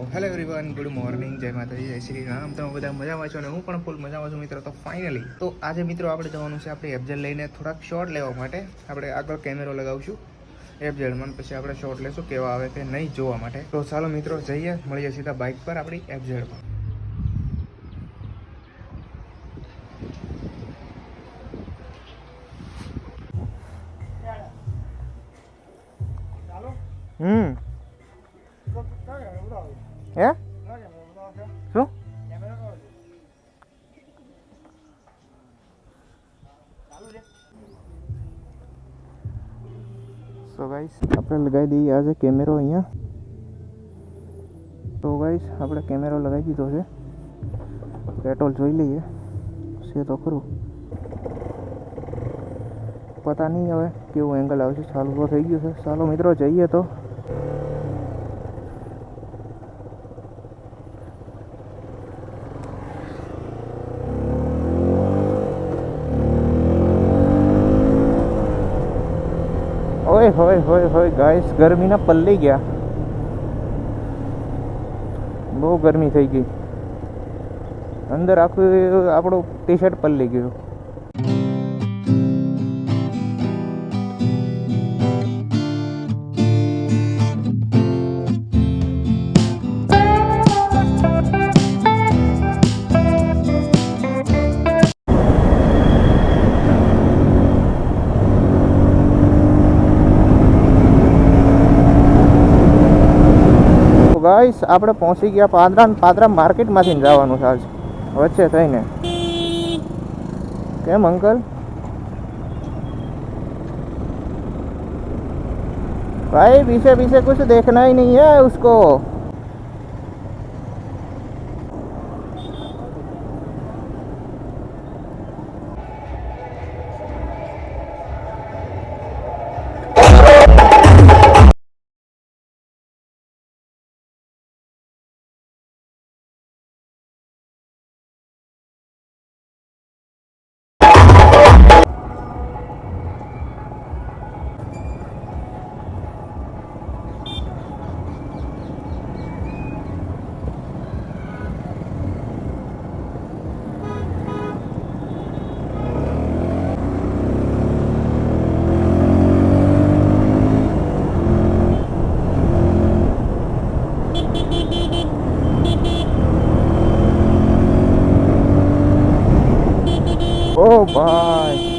Hello everyone, good morning, જય માતાજી, જય શ્રી રામ. તમે બધા મજામાં છો અને હું પણ ફૂલ મજામાં છું મિત્રો. તો ફાઇનલી આજે મિત્રો આપણે જવાનું છે આપણે એફઝેડ લઈને થોડાક શોર્ટ લેવા માટે. આપણે આગળ કેમેરો લગાવશું એફઝેડમાં, પછી આપણે શોર્ટ લેશું કેવા આવે કે નહીં જોવા માટે. તો ચાલો મિત્રો જઈએ, મળીએ સીધા બાઇક પર આપણી એફઝેડમાં. હે શું સો ગાઈસ આપણે લગાવી દઈએ આજે કેમેરો અહીંયા. તો ગાઈસ આપણે કેમેરો લગાવી દીધો છે. પેટ્રોલ જોઈ લઈએ છે તો ખરું, પતા નહીં હવે કેવું એંગલ આવશે. ચાલુ તો થઈ ગયું છે. ચાલો મિત્રો જઈએ તો. ઓય હોય હોય હોય ગાઈસ, ગરમીના પલ્લી ગયા. બહુ ગરમી થઈ ગઈ. અંદર આખું આપણું ટી શર્ટ પલ્લી ગયું. ગાઈસ આપણે પહોંચી ગયા પાદરા માર્કેટમાંથી જવાનું છે આજ વચ્ચે થઈને. કેમ અંકલ? भाई पीछे पीछे कुछ देखना ही नहीं है उसको. ओ भाई